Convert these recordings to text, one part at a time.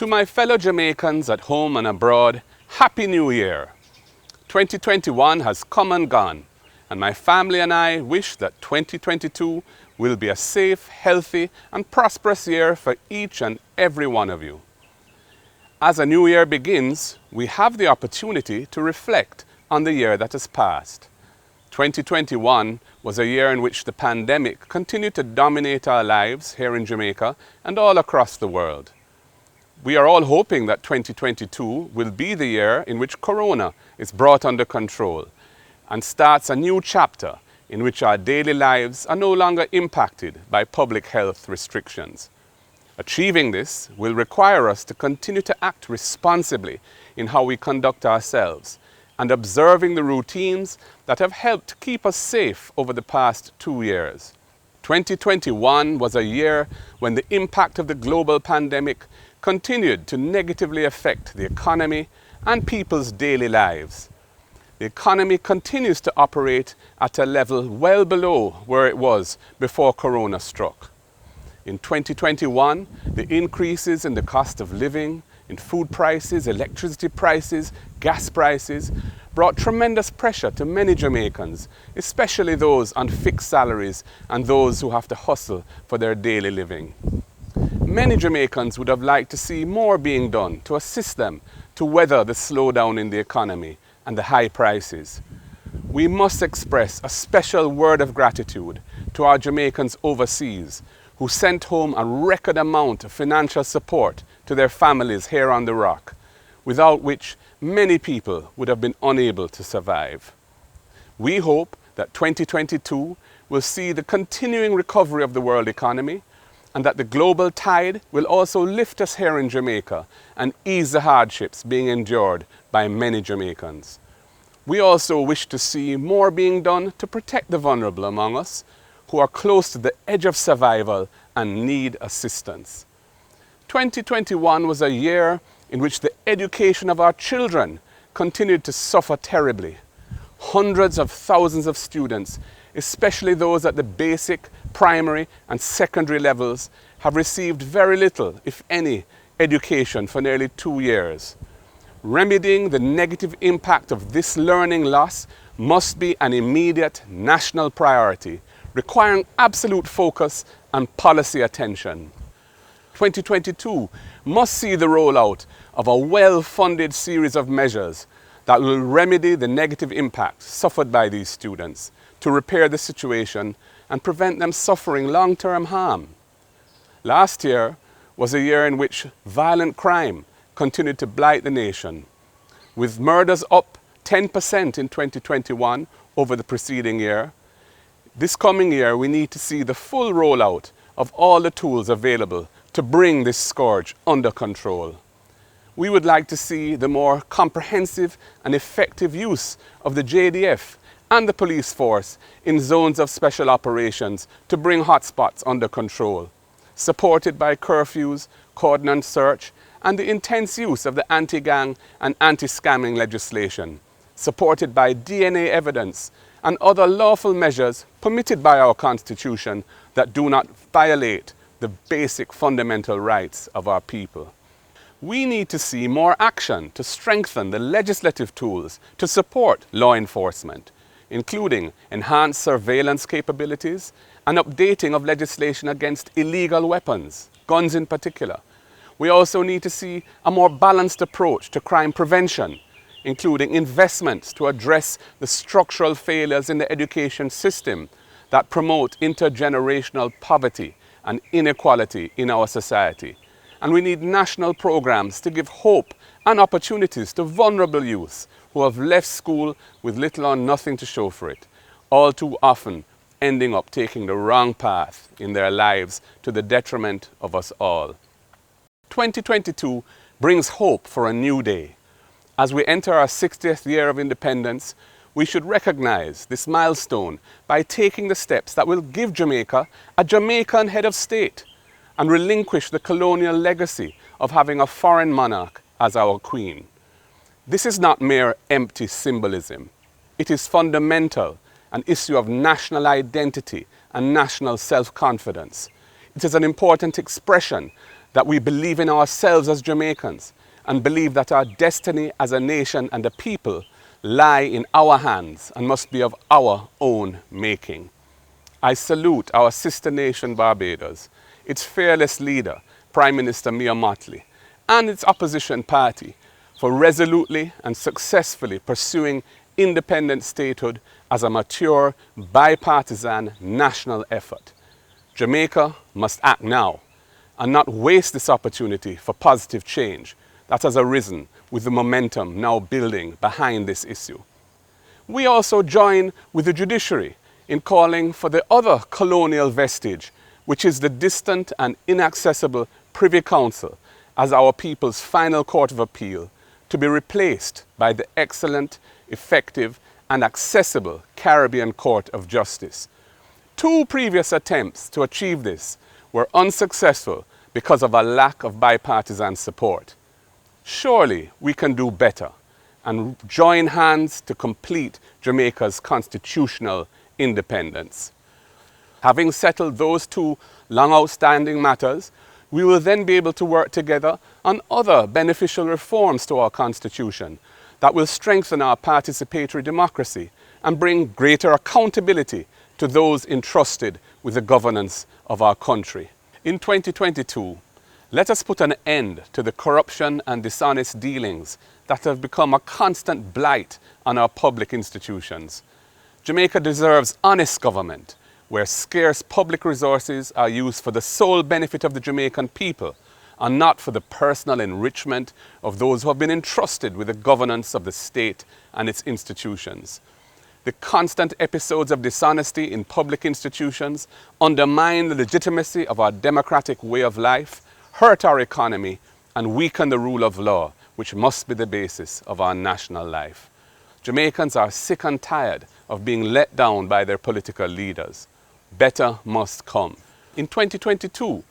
To my fellow Jamaicans at home and abroad, Happy New Year! 2021 has come and gone, and my family and I wish that 2022 will be a safe, healthy and prosperous year for each and every one of you. As a new year begins, we have the opportunity to reflect on the year that has passed. 2021 was a year in which the pandemic continued to dominate our lives here in Jamaica and all across the world. We are all hoping that 2022 will be the year in which Corona is brought under control and starts a new chapter in which our daily lives are no longer impacted by public health restrictions. Achieving this will require us to continue to act responsibly in how we conduct ourselves and observing the routines that have helped keep us safe over the past 2 years. 2021 was a year when the impact of the global pandemic continued to negatively affect the economy and people's daily lives. The economy continues to operate at a level well below where it was before Corona struck. In 2021, the increases in the cost of living, in food prices, electricity prices, gas prices, brought tremendous pressure to many Jamaicans, especially those on fixed salaries and those who have to hustle for their daily living. Many Jamaicans would have liked to see more being done to assist them to weather the slowdown in the economy and the high prices. We must express a special word of gratitude to our Jamaicans overseas who sent home a record amount of financial support to their families here on the Rock, without which many people would have been unable to survive. We hope that 2022 will see the continuing recovery of the world economy and that the global tide will also lift us here in Jamaica and ease the hardships being endured by many Jamaicans. We also wish to see more being done to protect the vulnerable among us who are close to the edge of survival and need assistance. 2021 was a year in which the education of our children continued to suffer terribly. Hundreds of thousands of students, especially those at the basic, primary and secondary levels, have received very little, if any, education for nearly 2 years. Remedying the negative impact of this learning loss must be an immediate national priority, requiring absolute focus and policy attention. 2022 must see the rollout of a well-funded series of measures that will remedy the negative impact suffered by these students, to repair the situation and prevent them suffering long-term harm. Last year was a year in which violent crime continued to blight the nation, with murders up 10% in 2021 over the preceding year. This coming year, we need to see the full rollout of all the tools available to bring this scourge under control. We would like to see the more comprehensive and effective use of the JDF and the police force in zones of special operations to bring hotspots under control, supported by curfews, cordon and search, and the intense use of the anti-gang and anti-scamming legislation, supported by DNA evidence and other lawful measures permitted by our Constitution that do not violate the basic fundamental rights of our people. We need to see more action to strengthen the legislative tools to support law enforcement, including enhanced surveillance capabilities and updating of legislation against illegal weapons, guns in particular. We also need to see a more balanced approach to crime prevention, including investments to address the structural failures in the education system that promote intergenerational poverty and inequality in our society. And we need national programs to give hope and opportunities to vulnerable youth who have left school with little or nothing to show for it, all too often ending up taking the wrong path in their lives to the detriment of us all. 2022 brings hope for a new day. As we enter our 60th year of independence, we should recognize this milestone by taking the steps that will give Jamaica a Jamaican head of state and relinquish the colonial legacy of having a foreign monarch as our queen. This is not mere empty symbolism. It is fundamental, an issue of national identity and national self-confidence. It is an important expression that we believe in ourselves as Jamaicans and believe that our destiny as a nation and a people lie in our hands and must be of our own making. I salute our sister nation Barbados, its fearless leader, Prime Minister Mia Mottley, and its opposition party for resolutely and successfully pursuing independent statehood as a mature, bipartisan national effort. Jamaica must act now and not waste this opportunity for positive change that has arisen with the momentum now building behind this issue. We also join with the judiciary in calling for the other colonial vestige, which is the distant and inaccessible Privy Council, as our people's final court of appeal, to be replaced by the excellent, effective, and accessible Caribbean Court of Justice. 2 previous attempts to achieve this were unsuccessful because of a lack of bipartisan support. Surely we can do better and join hands to complete Jamaica's constitutional independence. Having settled those 2 long outstanding matters, we will then be able to work together on other beneficial reforms to our Constitution that will strengthen our participatory democracy and bring greater accountability to those entrusted with the governance of our country. In 2022, let us put an end to the corruption and dishonest dealings that have become a constant blight on our public institutions. Jamaica deserves honest government, where scarce public resources are used for the sole benefit of the Jamaican people and not for the personal enrichment of those who have been entrusted with the governance of the state and its institutions. The constant episodes of dishonesty in public institutions undermine the legitimacy of our democratic way of life, hurt our economy, and weaken the rule of law, which must be the basis of our national life. Jamaicans are sick and tired of being let down by their political leaders. Better must come. In 2022,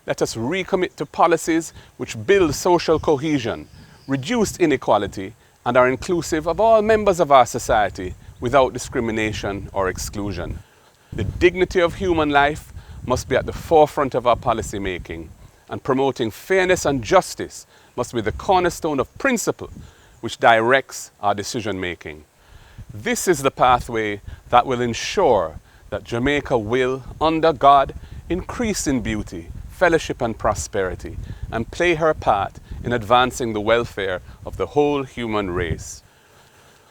let us recommit to policies which build social cohesion, reduce inequality, and are inclusive of all members of our society without discrimination or exclusion. The dignity of human life must be at the forefront of our policy making, and promoting fairness and justice must be the cornerstone of principle which directs our decision making. This is the pathway that will ensure that Jamaica will, under God, increase in beauty, fellowship and prosperity, and play her part in advancing the welfare of the whole human race.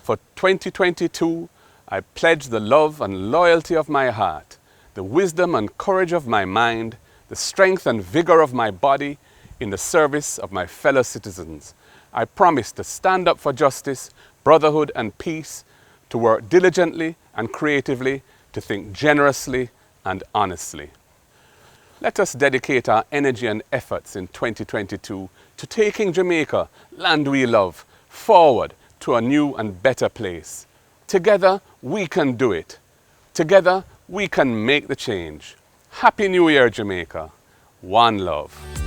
For 2022, I pledge the love and loyalty of my heart, the wisdom and courage of my mind, the strength and vigor of my body in the service of my fellow citizens. I promise to stand up for justice, brotherhood and peace, to work diligently and creatively, to think generously and honestly. Let us dedicate our energy and efforts in 2022 to taking Jamaica, land we love, forward to a new and better place. Together we can do it. Together we can make the change. Happy New Year, Jamaica. One love.